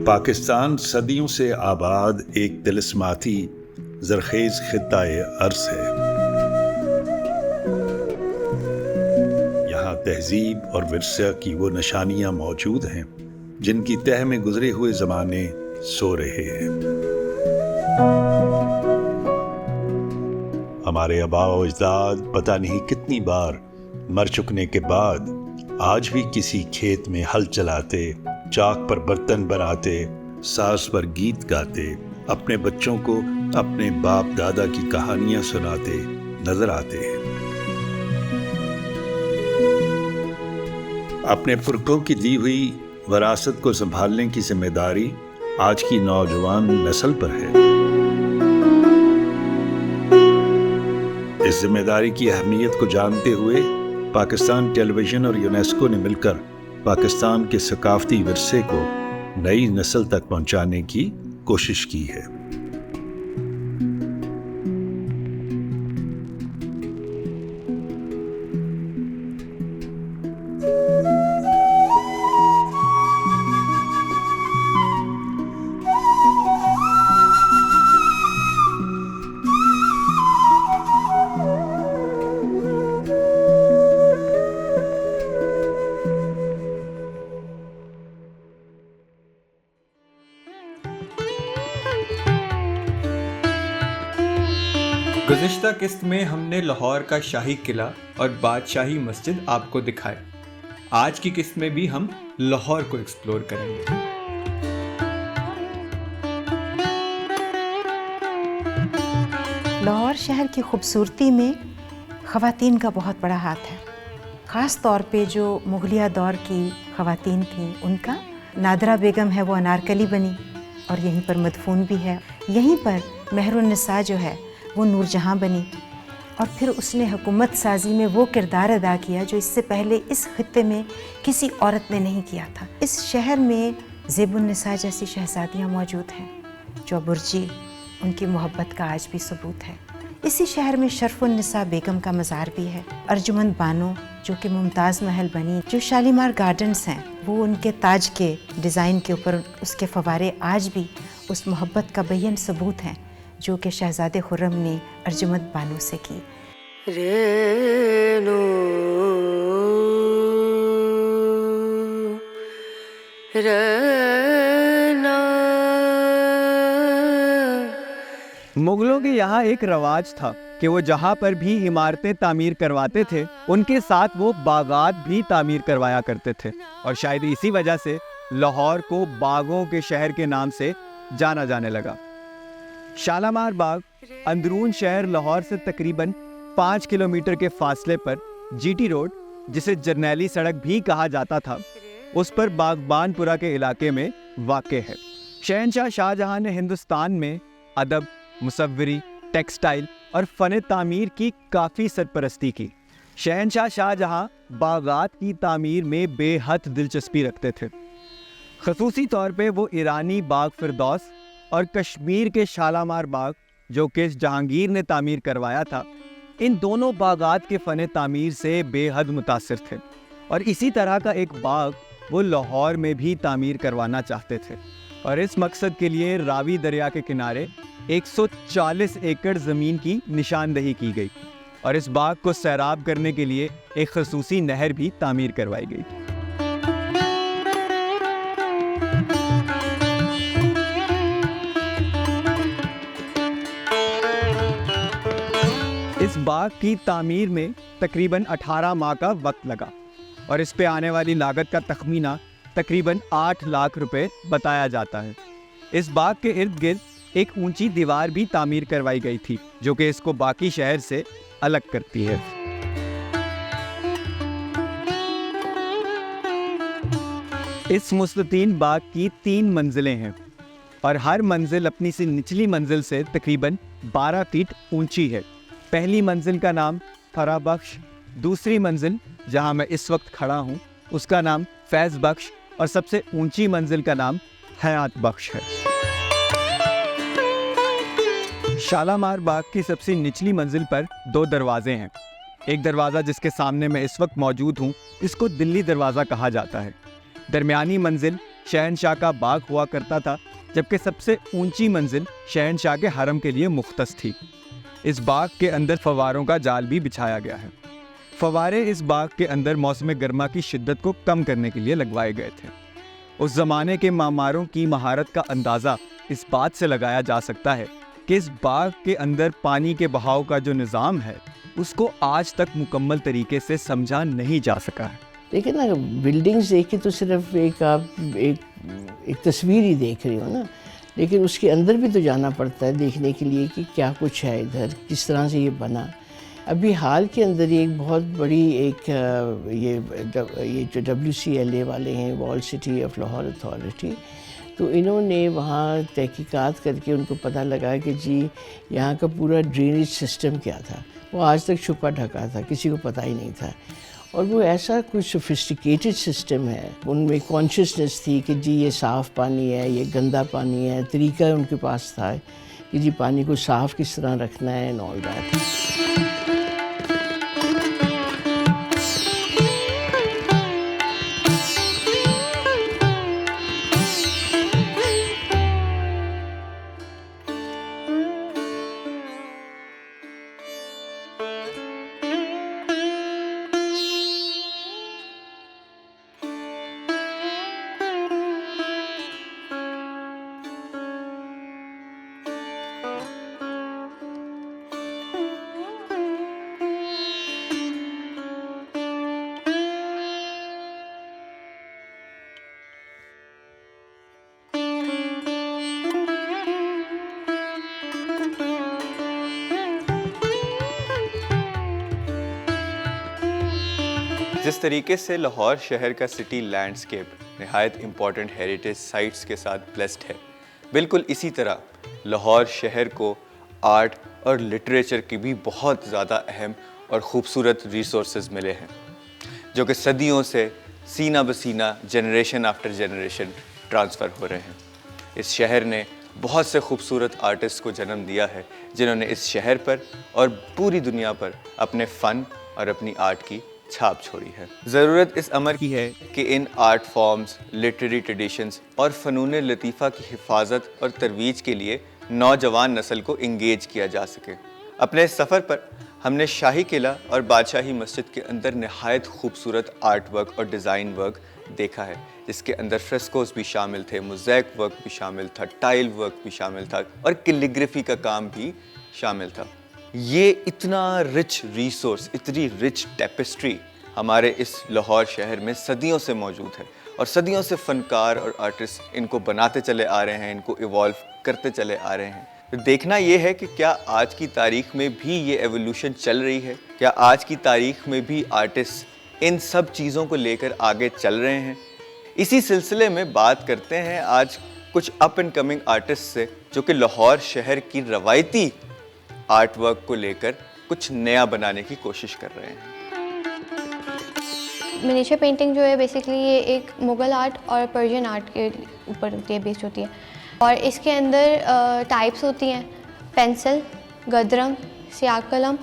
पाकिस्तान सदियों से आबाद एक तिलिस्माती ज़रख़ेज़ ख़ित्ता-ए अर्ज़ है। यहाँ तहज़ीब और विरसा की वो निशानियाँ मौजूद हैं जिनकी तह में गुज़रे हुए ज़माने सो रहे हैं। हमारे आबाओ अजदाद पता नहीं कितनी बार मर चुकने के बाद आज भी किसी खेत में हल चलाते, चाक पर बर्तन बनाते, सास पर गीत गाते, अपने बच्चों को अपने बाप दादा की कहानियां सुनाते नजर आते हैं। अपने पुरखों की दी हुई विरासत को संभालने की जिम्मेदारी आज की नौजवान नस्ल पर है। इस जिम्मेदारी की अहमियत को जानते हुए पाकिस्तान टेलीविजन और यूनेस्को ने मिलकर पाकिस्तान के सकाफती विरसे को नई नस्ल तक पहुंचाने की कोशिश की है। गुज़िश्ता किस्त में हमने लाहौर का शाही किला और बादशाही मस्जिद आपको दिखाए। आज की किस्त में भी हम लाहौर को एक्सप्लोर करेंगे। लाहौर शहर की खूबसूरती में ख़वातीन का बहुत बड़ा हाथ है। ख़ास तौर पे जो मुग़लिया दौर की ख़वातीन थीं उनका, नादरा बेगम है वो अनारकली बनी और यहीं पर मदफून भी है। यहीं पर महरुन्निसा जो है वो नूरजहाँ बनी और फिर उसने हुकूमत साजी में वो किरदार अदा किया जो इससे पहले इस खित्ते में किसी औरत ने नहीं किया था। इस शहर में ज़ेबुन्निसा जैसी शहज़ादियाँ मौजूद हैं जो बुर्जी उनकी मोहब्बत का आज भी सबूत है। इसी शहर में शरफुन्निसा बेगम का मज़ार भी है। अर्जुमंद बानो जो कि मुमताज़ महल बनी, जो शालीमार गार्डन्स हैं वो उनके ताज के डिज़ाइन के ऊपर उसके फवारे आज भी उस मोहब्बत का बेयन सबूत हैं जो कि शहज़ादे खुर्रम ने अर्जुमंद बानो से की। रेनो रना। मुगलों के यहाँ एक रवाज था कि वो जहाँ पर भी इमारतें तामीर करवाते थे उनके साथ वो बागात भी तामीर करवाया करते थे, और शायद इसी वजह से लाहौर को बागों के शहर के नाम से जाना जाने लगा। शालामार बाग अंदरून शहर लाहौर से तकरीबन 5 किलोमीटर के फासले पर जीटी रोड, जिसे जरनैली सड़क भी कहा जाता था, उस पर बागबानपुरा के इलाके में वाक़ है। शहंशाह शाहजहां ने हिंदुस्तान में अदब, मुसव्वरी, टेक्सटाइल और फ़न तामीर की काफ़ी सरपरस्ती की। शहंशाह शाहजहां बागात की तामीर में बेहद दिलचस्पी रखते थे। ख़ुसूसी तौर पे वो ईरानी बाग फिरदौस और कश्मीर के शालामार बाग जो कि जहांगीर ने तामीर करवाया था, इन दोनों बागात के फ़न तामीर से बेहद मुतासिर थे, और इसी तरह का एक बाग वो लाहौर में भी तामीर करवाना चाहते थे। और इस मकसद के लिए रावी दरिया के किनारे 140 एकड़ ज़मीन की निशानदही की गई और इस बाग को सैराब करने के लिए एक ख़ुसूसी नहर भी तामीर करवाई गई। इस बाग की तामीर में तकरीबन 18 माह का वक्त लगा और इस पे आने वाली लागत का तखमीना तकरीबन 8 लाख रुपए बताया जाता है। इस बाग के इर्द गिर्द एक ऊंची दीवार भी तामीर करवाई गई थी जो कि इसको बाकी शहर से अलग करती है। इस मुस्ततीन बाग की 3 मंजिलें हैं और हर मंजिल अपनी सी निचली मंजिल से तकरीबन 12 फीट ऊंची है। पहली मंजिल का नाम फरा बख्श, दूसरी मंजिल जहां मैं इस वक्त खड़ा हूं उसका नाम फैज़ बख्श और सबसे ऊंची मंजिल का नाम हयात बख्श है। शालामार बाग की सबसे निचली मंजिल पर 2 दरवाजे हैं। एक दरवाज़ा जिसके सामने मैं इस वक्त मौजूद हूँ, इसको दिल्ली दरवाज़ा कहा जाता है। दरमियानी मंजिल शहनशाह का बाग हुआ करता था, जबकि सबसे ऊंची मंजिल शहनशाह के हरम के लिए मुख्तस थी। इस बाग के अंदर फव्वारों का जाल भी बिछाया गया है। फव्वारे इस बाग के अंदर मौसम गर्मा की शिद्दत को कम करने के लिए लगवाए गए थे। उस ज़माने के मामारों की महारत का अंदाज़ा इस बात से लगाया जा सकता है कि इस बाग के अंदर पानी के बहाव का जो निज़ाम है उसको आज तक मुकम्मल तरीके से समझा नहीं जा सका है। लेकिन ना बिल्डिंग्स देख के तो सिर्फ एक तस्वीर ही देख रही हो ना, लेकिन उसके अंदर भी तो जाना पड़ता है देखने के लिए कि क्या कुछ है इधर, किस तरह से ये बना। अभी हाल के अंदर ही एक बहुत बड़ी ये जो WCLA वाले हैं, wall city of Lahore authority, तो इन्होंने वहाँ तहकीकात करके उनको पता लगा कि जी यहाँ का पूरा ड्रेनेज सिस्टम क्या था, वो आज तक छुपा ढका था, किसी को पता ही नहीं था। और वो ऐसा कुछ सोफिस्टिकेटेड सिस्टम है, उनमें कॉन्शियसनेस थी कि जी ये साफ़ पानी है, ये गंदा पानी है, तरीका उनके पास था कि जी पानी को साफ़ किस तरह रखना है एंड ऑल दैट। जिस तरीके से लाहौर शहर का सिटी लैंडस्केप नहायत इम्पॉर्टेंट हेरिटेज साइट्स के साथ ब्लेस्ड है, बिल्कुल इसी तरह लाहौर शहर को आर्ट और लिटरेचर की भी बहुत ज़्यादा अहम और ख़ूबसूरत रिसोर्सेज मिले हैं, जो कि सदियों से सीना बसीना जनरेशन आफ्टर जनरेशन ट्रांसफ़र हो रहे हैं। इस शहर ने बहुत से खूबसूरत आर्टिस्ट को जन्म दिया है, जिन्होंने इस शहर पर और पूरी दुनिया पर अपने फ़न और अपनी आर्ट की छाप छोड़ी है। ज़रूरत इस अमर की है कि इन आर्ट फॉर्म्स, लिटरेरी ट्रेडिशंस और फ़नून लतीफ़ा की हिफाजत और तरवीज के लिए नौजवान नस्ल को इंगेज किया जा सके। अपने इस सफ़र पर हमने शाही किला और बादशाही मस्जिद के अंदर नहायत खूबसूरत आर्ट वर्क और डिज़ाइन वर्क देखा है, जिसके अंदर फ्रेस्कोस भी शामिल थे, मोज़ैक वर्क भी शामिल था, टाइल वर्क भी शामिल था और कैलीग्राफी का काम भी शामिल था। ये इतना रिच रिसोर्स, इतनी रिच टेपेस्ट्री हमारे इस लाहौर शहर में सदियों से मौजूद है और सदियों से फ़नकार और आर्टिस्ट इनको बनाते चले आ रहे हैं, इनको इवॉल्व करते चले आ रहे हैं। तो देखना ये है कि क्या आज की तारीख़ में भी ये एवोल्यूशन चल रही है, क्या आज की तारीख़ में भी आर्टिस्ट इन सब चीज़ों को लेकर आगे चल रहे हैं। इसी सिलसिले में बात करते हैं आज कुछ अप एंड कमिंग आर्टिस्ट से, जो कि लाहौर शहर की रवायती आर्ट वर्क को लेकर कुछ नया बनाने की कोशिश कर रहे हैं। मिनिएचर पेंटिंग जो है बेसिकली ये एक मुग़ल आर्ट और पर्शियन आर्ट के ऊपर ये बेस्ड होती है और इसके अंदर टाइप्स होती हैं, पेंसिल, गदरंग, स्याह कलम,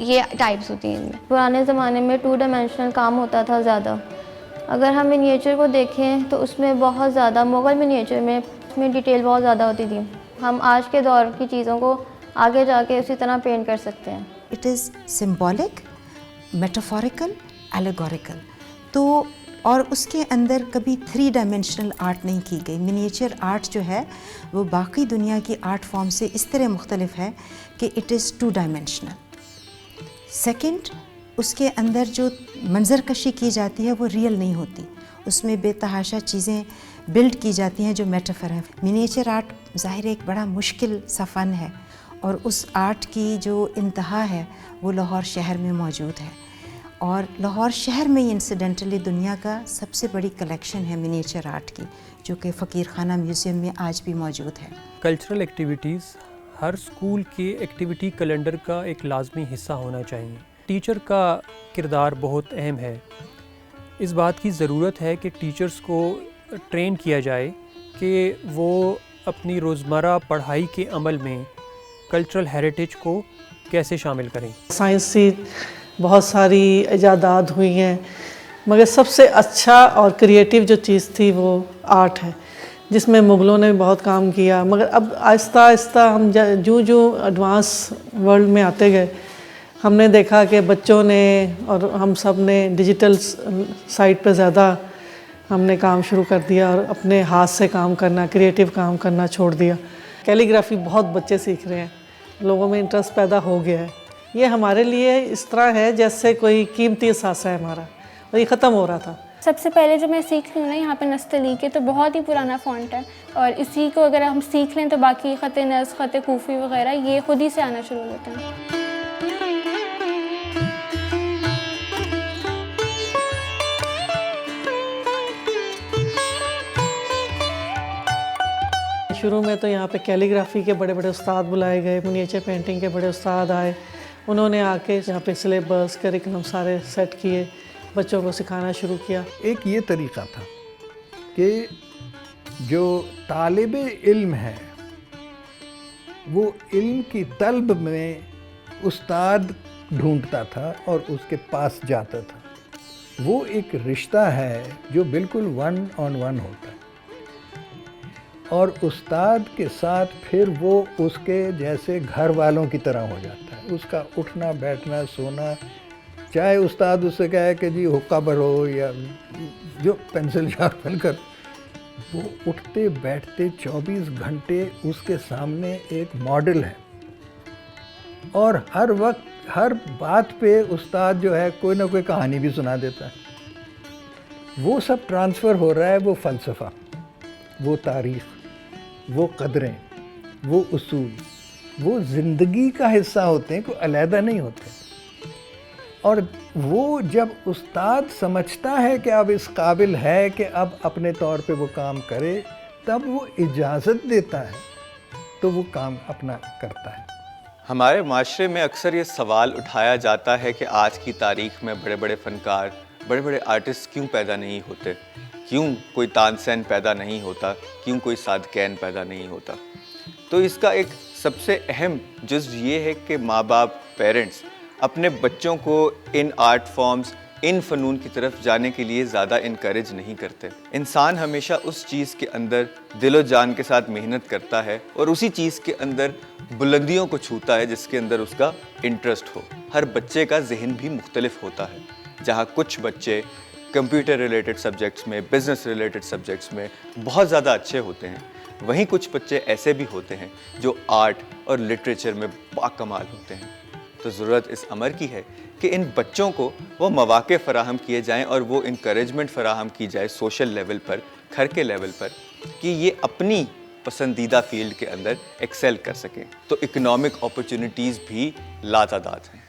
ये टाइप्स होती हैं इनमें। पुराने ज़माने में 2 डायमेंशनल काम होता था ज़्यादा। अगर हम मिनिएचर को देखें तो उसमें बहुत ज़्यादा, मुग़ल मिनिएचर में उसमें डिटेल बहुत ज़्यादा होती थी। हम आज के दौर की चीज़ों को आगे जाके उसी तरह पेंट कर सकते हैं। It is symbolic, metaphorical, allegorical. तो और उसके अंदर कभी 3 डायमेंशनल आर्ट नहीं की गई। मिनिएचर आर्ट जो है वो बाकी दुनिया की आर्ट फॉर्म से इस तरह मुख्तलिफ है कि इट इज़ 2 डायमेंशनल। सेकंड, उसके अंदर जो मंजर कशी की जाती है वो रियल नहीं होती, उसमें बेतहाशा चीज़ें बिल्ड की जाती हैं जो मेटाफर है। मिनिएचर आर्ट ज़ाहिर एक बड़ा मुश्किल सा फ़न है और उस आर्ट की जो इंतहा है वो लाहौर शहर में मौजूद है और लाहौर शहर में ही इंसिडेंटली दुनिया का सबसे बड़ी कलेक्शन है मिनिएचर आर्ट की, जो कि फ़कीर खाना म्यूज़ियम में आज भी मौजूद है। कल्चरल एक्टिविटीज़ हर स्कूल के एक्टिविटी कैलेंडर का एक लाजमी हिस्सा होना चाहिए। टीचर का किरदार बहुत अहम है। इस बात की ज़रूरत है कि टीचर्स को ट्रेन किया जाए कि वो अपनी रोज़मर्रा पढ़ाई के अमल में कल्चरल हेरिटेज को कैसे शामिल करें। साइंस से बहुत सारी इजादात हुई हैं मगर सबसे अच्छा और क्रिएटिव जो चीज़ थी वो आर्ट है, जिसमें मुग़लों ने बहुत काम किया। मगर अब आहिस्ता आहिस्ता हम जो एडवांस वर्ल्ड में आते गए, हमने देखा कि बच्चों ने और हम सब ने डिजिटल साइट पर ज़्यादा हमने काम शुरू कर दिया और अपने हाथ से काम करना, क्रिएटिव काम करना छोड़ दिया। कैलीग्राफी बहुत बच्चे सीख रहे हैं, लोगों में इंटरेस्ट पैदा हो गया है। ये हमारे लिए इस तरह है जैसे कोई कीमती असासा है हमारा, और ये ख़त्म हो रहा था। सबसे पहले जो मैं सीख रही हूँ ना यहाँ पे नस्तलीक़, तो बहुत ही पुराना फ़ॉन्ट है, और इसी को अगर हम सीख लें तो बाकी ख़त नज़्म, ख़त कूफ़ी वग़ैरह ये ख़ुद ही से आना शुरू होते हैं। शुरू में तो यहाँ पे कैलीग्राफी के बड़े बड़े उस्ताद बुलाए गए, मिनिएचर पेंटिंग के बड़े उस्ताद आए, उन्होंने आके यहाँ पे सिलेबस करिकुलम सारे सेट किए, बच्चों को सिखाना शुरू किया। एक ये तरीक़ा था कि जो तालिब इल्म है वो इल्म की तलब में उस्ताद ढूंढता था और उसके पास जाता था। वो एक रिश्ता है जो बिल्कुल 1-on-1 होता है, और उस्ताद के साथ फिर वो उसके जैसे घर वालों की तरह हो जाता है। उसका उठना बैठना सोना, चाहे उस्ताद उससे कहे कि जी हुक्का भरो या जो पेंसिल शार्पन कर, वो उठते बैठते 24 घंटे उसके सामने एक मॉडल है, और हर वक्त हर बात पे उस्ताद जो है कोई ना कोई कहानी भी सुना देता है। वो सब ट्रांसफ़र हो रहा है, वो फ़लसफ़ा, वो तारीख़, वो कदरें, वो उसूल, वो ज़िंदगी का हिस्सा होते हैं, कोई अलहदा नहीं होते। और वो जब उस्ताद समझता है कि अब इस काबिल है कि अब अपने तौर पे वो काम करे, तब वो इजाज़त देता है तो वो काम अपना करता है। हमारे माशरे में अक्सर ये सवाल उठाया जाता है कि आज की तारीख़ में बड़े बड़े फ़नकार, बड़े बड़े आर्टिस्ट क्यों पैदा नहीं होते, क्यों कोई तानसेन पैदा नहीं होता, क्यों कोई सादकैन पैदा नहीं होता। तो इसका एक सबसे अहम जुज़ ये है कि माँ बाप, पेरेंट्स अपने बच्चों को इन आर्ट फॉर्म्स, इन फ़नून की तरफ जाने के लिए ज़्यादा इनकरेज नहीं करते। इंसान हमेशा उस चीज़ के अंदर दिलो जान के साथ मेहनत करता है और उसी चीज़ के अंदर बुलंदियों को छूता है जिसके अंदर उसका इंटरेस्ट हो। हर बच्चे का जहन भी मुख्तलिफ होता है। जहाँ कुछ बच्चे कंप्यूटर रिलेटेड सब्जेक्ट्स में, बिज़नेस रिलेटेड सब्जेक्ट्स में बहुत ज़्यादा अच्छे होते हैं, वहीं कुछ बच्चे ऐसे भी होते हैं जो आर्ट और लिटरेचर में बाकमाल होते हैं। तो ज़रूरत इस अमर की है कि इन बच्चों को वो मौक़े फ़राहम किए जाएं और वो इनकरेजमेंट फ़राहम की जाए सोशल लेवल पर, घर के लेवल पर, कि ये अपनी पसंदीदा फील्ड के अंदर एक्सेल कर सकें। तो इकोनॉमिक अपॉर्चुनिटीज़ भी लातादाद हैं।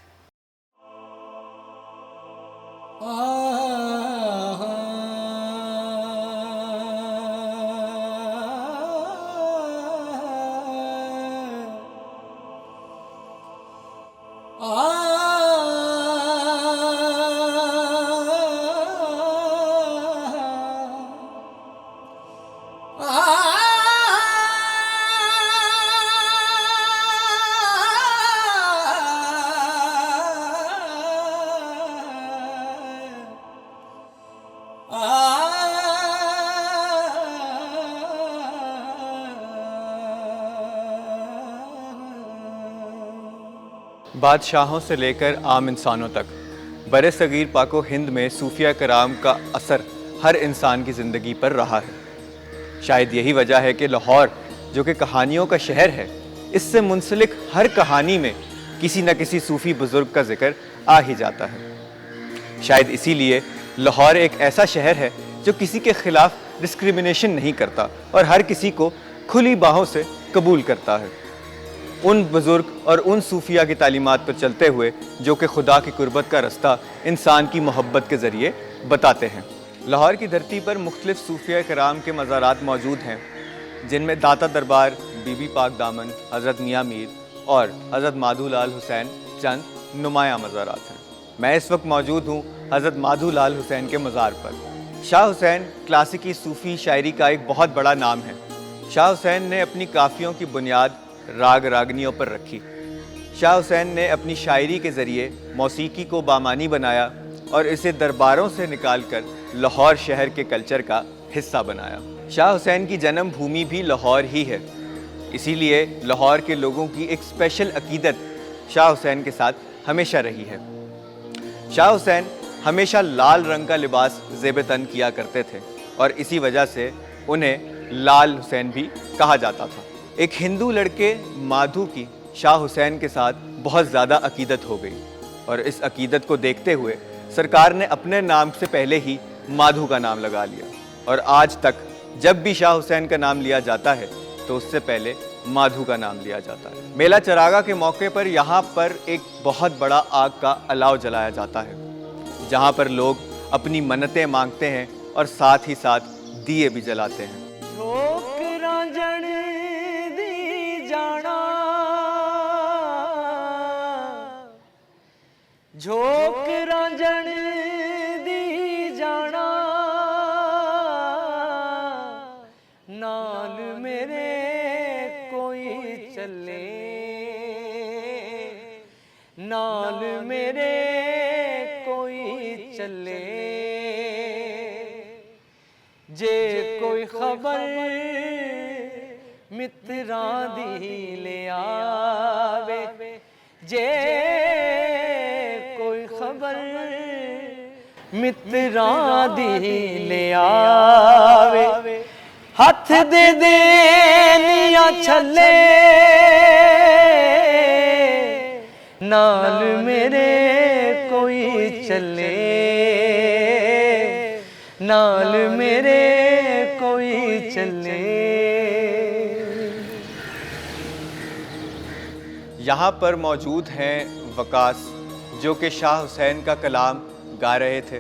बादशाहों से लेकर आम इंसानों तक बरे सगीर पाको हिंद में सूफिया कराम का असर हर इंसान की ज़िंदगी पर रहा है। शायद यही वजह है कि लाहौर, जो कि कहानियों का शहर है, इससे मुंसलिक हर कहानी में किसी न किसी सूफ़ी बुज़ुर्ग का जिक्र आ ही जाता है। शायद इसीलिए लाहौर एक ऐसा शहर है जो किसी के ख़िलाफ़ डिस्क्रिमिनेशन नहीं करता और हर किसी को खुली बाहों से कबूल करता है। उन बुज़ुर्ग और उन सूफिया की तालीमात पर चलते हुए जो कि खुदा की कुर्बत का रास्ता इंसान की मोहब्बत के ज़रिए बताते हैं। लाहौर की धरती पर मुख्तलिफ सूफिया कराम के मज़ारात मौजूद हैं, जिनमें दाता दरबार, बीबी पाक दामन, हज़रत मियाँ मीर और हज़रत माधू लाल हुसैन चंद नुमाया मज़ारात हैं। मैं इस वक्त मौजूद हूँ हज़रत माधू लाल हुसैन के मज़ार पर। शाह हुसैन क्लासिकी सूफ़ी शायरी का एक बहुत बड़ा नाम है। शाह हुसैन ने अपनी काफ़ियों की बुनियाद राग रागनियों पर रखी। शाह हुसैन ने अपनी शायरी के ज़रिए मौसीकी को बामानी बनाया, और इसे दरबारों से निकालकर लाहौर शहर के कल्चर का हिस्सा बनाया। शाह हुसैन की जन्म भूमि भी लाहौर ही है, इसीलिए लाहौर के लोगों की एक स्पेशल अकीदत शाह हुसैन के साथ हमेशा रही है। शाह हुसैन हमेशा लाल रंग का लिबास ज़ेब-ए-तन किया करते थे और इसी वजह से उन्हें लाल हुसैन भी कहा जाता था। एक हिंदू लड़के माधु की शाह हुसैन के साथ बहुत ज़्यादा अकीदत हो गई और इस अकीदत को देखते हुए सरकार ने अपने नाम से पहले ही माधु का नाम लगा लिया और आज तक जब भी शाह हुसैन का नाम लिया जाता है तो उससे पहले माधु का नाम लिया जाता है। मेला चरागा के मौके पर यहाँ पर एक बहुत बड़ा आग का अलाव जलाया जाता है, जहाँ पर लोग अपनी मन्नतें मांगते हैं और साथ ही साथ दिए भी जलाते हैं। झोंक रांझण दी जाना नाल मेरे कोई चले, नाल मेरे कोई चले, जे कोई खबर मित्रां दी ले आवे, जे मित्रां दी ले आवे, हथ दे देनिया छले, नाल मेरे कोई चले, नाल मेरे कोई चले। यहाँ पर मौजूद हैं वकास, जो कि शाह हुसैन का कलाम गा रहे थे,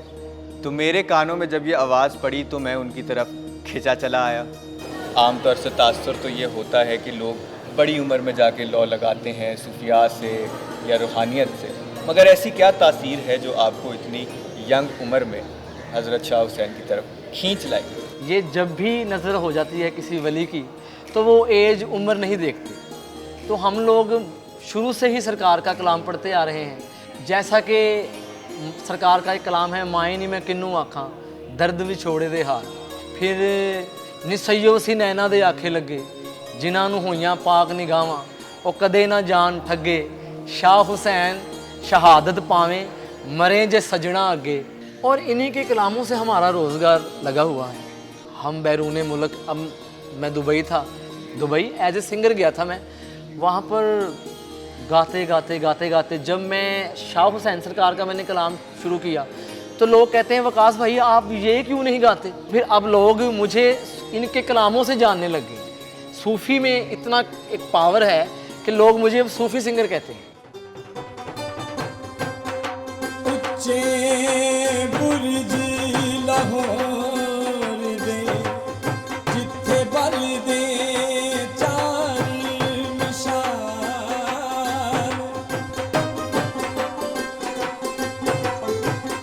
तो मेरे कानों में जब ये आवाज़ पड़ी तो मैं उनकी तरफ खिंचा चला आया। आमतौर से तासुर तो ये होता है कि लोग बड़ी उम्र में जाके लौ लगाते हैं सूफिया से या रूहानियत से, मगर ऐसी क्या तासीर है जो आपको इतनी यंग उम्र में हज़रत शाह हुसैन की तरफ खींच लाई? ये जब भी नज़र हो जाती है किसी वली की तो वो एज उम्र नहीं देखती। तो हम लोग शुरू से ही सरकार का कलाम पढ़ते आ रहे हैं, जैसा कि सरकार का एक कलाम है, माए नी मैं किन्नू आखां दर्द विछोड़े दे हार, फिर निसैयो सी नैना दे आखे लगे, जिन्हां नूं होइयां पाक निगावां ओ कदे ना जान ठगे, शाह हुसैन शहादत पावें मरें जे सजना आगे। और इन्हीं के कलामों से हमारा रोज़गार लगा हुआ है। हम बैरून मुल्क, अब मैं दुबई था, दुबई एज ए सिंगर गया था मैं, वहाँ पर गाते गाते गाते गाते जब मैं शाह हुसैन सरकार का मैंने कलाम शुरू किया तो लोग कहते हैं वकास भाई आप ये क्यों नहीं गाते? फिर अब लोग मुझे इनके कलामों से जानने लगे। सूफ़ी में इतना एक पावर है कि लोग मुझे अब सूफ़ी सिंगर कहते हैं। उच्चे बुर्ज लाहौर दे जिथे बल दे चार निशान।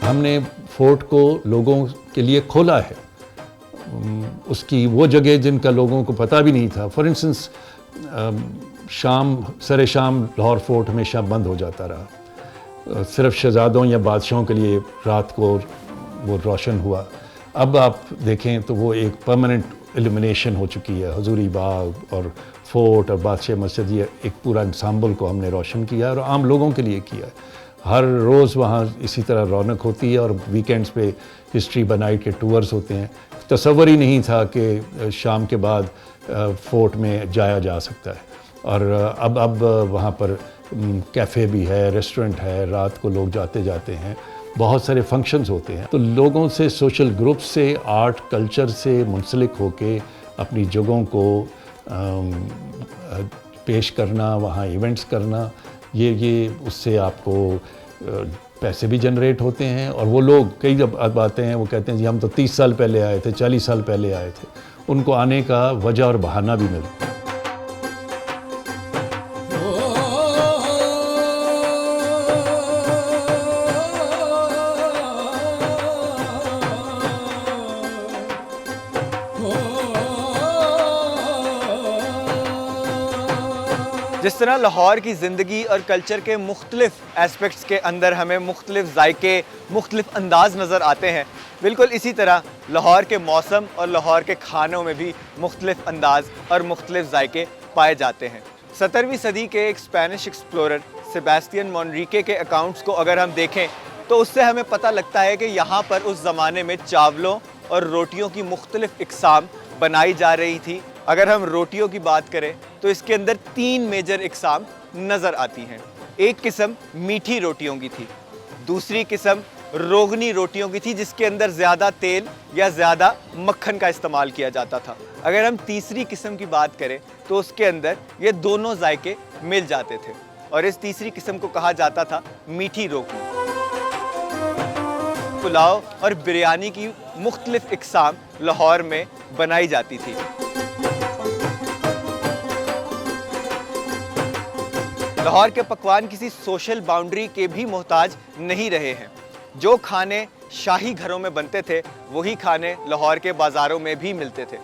हमने फोर्ट को लोगों के लिए खोला है, उसकी वो जगह जिनका लोगों को पता भी नहीं था। फॉर इंस्टेंस सरे शाम लाहौर फोर्ट हमेशा बंद हो जाता रहा, सिर्फ शहजादों या बादशाहों के लिए रात को वो रोशन हुआ। अब आप देखें तो वो एक परमानेंट इल्यूमिनेशन हो चुकी है। हजूरी बाग और फोर्ट और बादशाह मस्जिद, ये एक पूरा इंसाम्बल को हमने रोशन किया और आम लोगों के लिए किया है। हर रोज़ वहाँ इसी तरह रौनक होती है और वीकेंड्स पे हिस्ट्री बनाइट के टूर्स होते हैं। तसव्वुर ही नहीं था कि शाम के बाद फोर्ट में जाया जा सकता है। और अब वहाँ पर कैफ़े भी है, रेस्टोरेंट है, रात को लोग जाते जाते हैं, बहुत सारे फंक्शंस होते हैं। तो लोगों से, सोशल ग्रुप से, आर्ट कल्चर से मुंसलिक होके अपनी जगहों को पेश करना, वहाँ इवेंट्स करना, ये उससे आपको पैसे भी जनरेट होते हैं। और वो लोग कई जब अब आते हैं वो कहते हैं जी हम तो 30 साल पहले आए थे, 40 साल पहले आए थे, उनको आने का वजह और बहाना भी मिलता है। जिस तरह लाहौर की ज़िंदगी और कल्चर के मुख्तलिफ एस्पेक्ट्स के अंदर हमें मुख्तलिफ जायके, मुख्तलिफ अंदाज नज़र आते हैं, बिल्कुल इसी तरह लाहौर के मौसम और लाहौर के खानों में भी मुख्तलिफ अंदाज और मुख्तलिफ जायके पाए जाते हैं। 17वीं सदी के एक स्पेनिश एक्सप्लोरर सेबेस्टियन मोनरिके के अकाउंट्स को अगर हम देखें तो उससे हमें पता लगता है कि यहाँ पर उस ज़माने में चावलों और रोटियों की मुख्तलिफ इकसाम बनाई जा रही थी। अगर हम रोटियों की बात करें तो इसके अंदर 3 मेजर इकसाम नज़र आती हैं। एक किस्म मीठी रोटियों की थी, दूसरी किस्म रोगनी रोटियों की थी जिसके अंदर ज़्यादा तेल या ज़्यादा मक्खन का इस्तेमाल किया जाता था। अगर हम तीसरी किस्म की बात करें तो उसके अंदर ये दोनों जायके मिल जाते थे और इस तीसरी किस्म को कहा जाता था मीठी रोगनी। पुलाव और बिरयानी की मुख्तलिफ इकसाम लाहौर में बनाई जाती थी। लाहौर के पकवान किसी सोशल बाउंड्री के भी मोहताज नहीं रहे हैं। जो खाने शाही घरों में बनते थे वही खाने लाहौर के बाज़ारों में भी मिलते थे।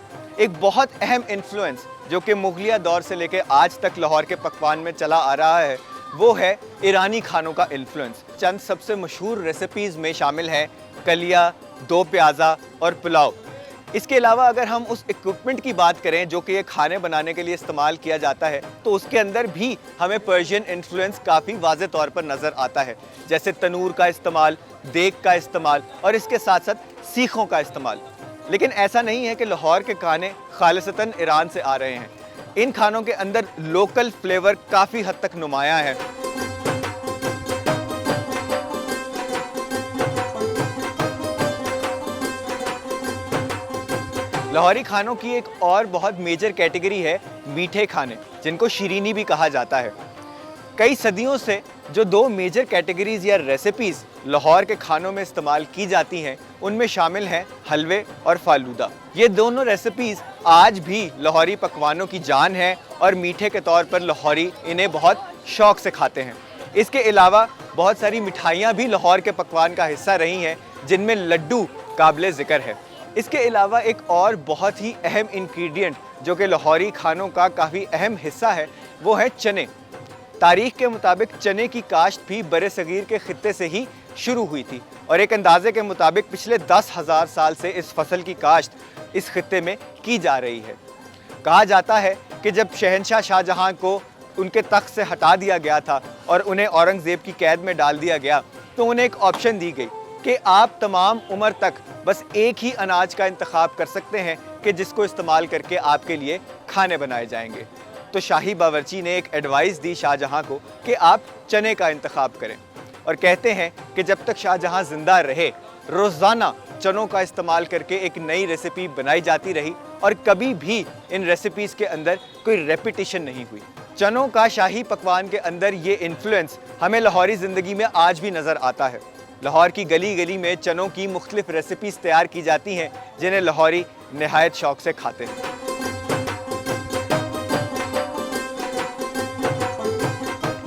एक बहुत अहम इन्फ्लुएंस जो कि मुगलिया दौर से लेकर आज तक लाहौर के पकवान में चला आ रहा है वो है ईरानी खानों का इन्फ्लुएंस। चंद सबसे मशहूर रेसिपीज़ में शामिल हैं कलिया, 2 प्याज़ा और पुलाव। इसके अलावा अगर हम उस इक्विपमेंट की बात करें जो कि ये खाने बनाने के लिए इस्तेमाल किया जाता है तो उसके अंदर भी हमें पर्शियन इन्फ्लुएंस काफ़ी वाज़े तौर पर नज़र आता है, जैसे तनूर का इस्तेमाल, देग का इस्तेमाल और इसके साथ साथ सीखों का इस्तेमाल। लेकिन ऐसा नहीं है कि लाहौर के खाने खालिसतन ईरान से आ रहे हैं। इन खानों के अंदर लोकल फ्लेवर काफ़ी हद तक नुमायाँ है। लाहौरी खानों की एक और बहुत मेजर कैटेगरी है मीठे खाने, जिनको शीरीनी भी कहा जाता है। कई सदियों से जो 2 मेजर कैटेगरीज या रेसिपीज़ लाहौर के खानों में इस्तेमाल की जाती हैं उनमें शामिल हैं हलवे और फालूदा। ये दोनों रेसिपीज़ आज भी लाहौरी पकवानों की जान है और मीठे के तौर पर लाहौरी इन्हें बहुत शौक़ से खाते हैं। इसके अलावा बहुत सारी मिठाइयाँ भी लाहौर के पकवान का हिस्सा रही हैं जिनमें लड्डू काबिल ज़िक्र है। इसके अलावा एक और बहुत ही अहम इंग्रेडिएंट जो कि लाहौरी खानों का काफ़ी अहम हिस्सा है वो है चने। तारीख़ के मुताबिक चने की काश्त भी बरे-सगीर के ख़ित्ते से ही शुरू हुई थी और एक अंदाज़े के मुताबिक पिछले 10,000 साल से इस फसल की काश्त इस ख़ित्ते में की जा रही है। कहा जाता है कि जब शहंशाह शाहजहां को उनके तख्त से हटा दिया गया था और उन्हें औरंगज़ेब की कैद में डाल दिया गया तो उन्हें एक ऑप्शन दी गई कि आप तमाम उम्र तक बस एक ही अनाज का इंतखाब कर सकते हैं कि जिसको इस्तेमाल करके आपके लिए खाने बनाए जाएंगे। तो शाही बावर्ची ने एक एडवाइस दी शाहजहां को कि आप चने का इंतखाब करें और कहते हैं कि जब तक शाहजहां जिंदा रहे रोज़ाना चनों का इस्तेमाल करके एक नई रेसिपी बनाई जाती रही और कभी भी इन रेसिपीज़ के अंदर कोई रेपिटिशन नहीं हुई। चनों का शाही पकवान के अंदर ये इन्फ्लुएंस हमें लाहौरी ज़िंदगी में आज भी नज़र आता है। लाहौर की गली गली में चनों की मुख्तलिफ रेसिपीज़ तैयार की जाती हैं जिन्हें लाहौरी नहायत शौक़ से खाते हैं।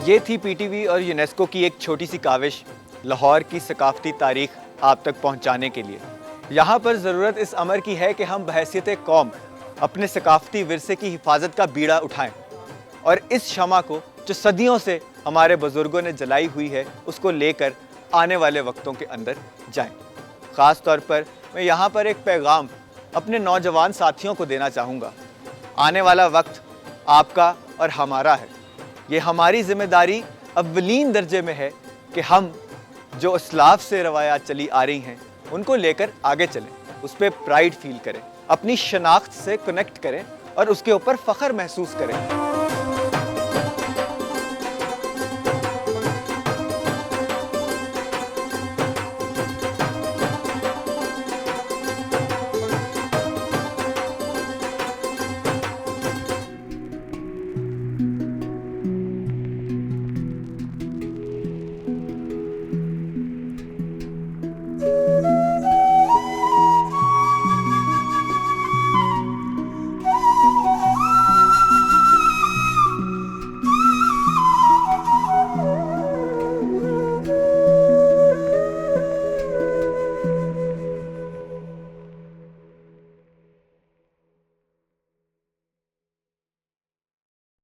ये थी पीटीवी और यूनेस्को की एक छोटी सी काविश लाहौर की सकाफ़ती तारीख़ आप तक पहुंचाने के लिए। यहाँ पर ज़रूरत इस अमर की है कि हम बहैसियत कौम अपने सकाफ़ती विरसे की हिफाजत का बीड़ा उठाएं और इस शमा को जो सदियों से हमारे बुज़ुर्गों ने जलाई हुई है उसको लेकर आने वाले वक्तों के अंदर जाएं। ख़ास तौर पर मैं यहाँ पर एक पैगाम अपने नौजवान साथियों को देना चाहूँगा। आने वाला वक्त आपका और हमारा है। ये हमारी ज़िम्मेदारी अव्वलीन दर्जे में है कि हम जो असलाफ से रवायात चली आ रही हैं उनको लेकर आगे चलें, उस पर प्राइड फील करें, अपनी शनाख्त से कनेक्ट करें और उसके ऊपर फ़ख्र महसूस करें।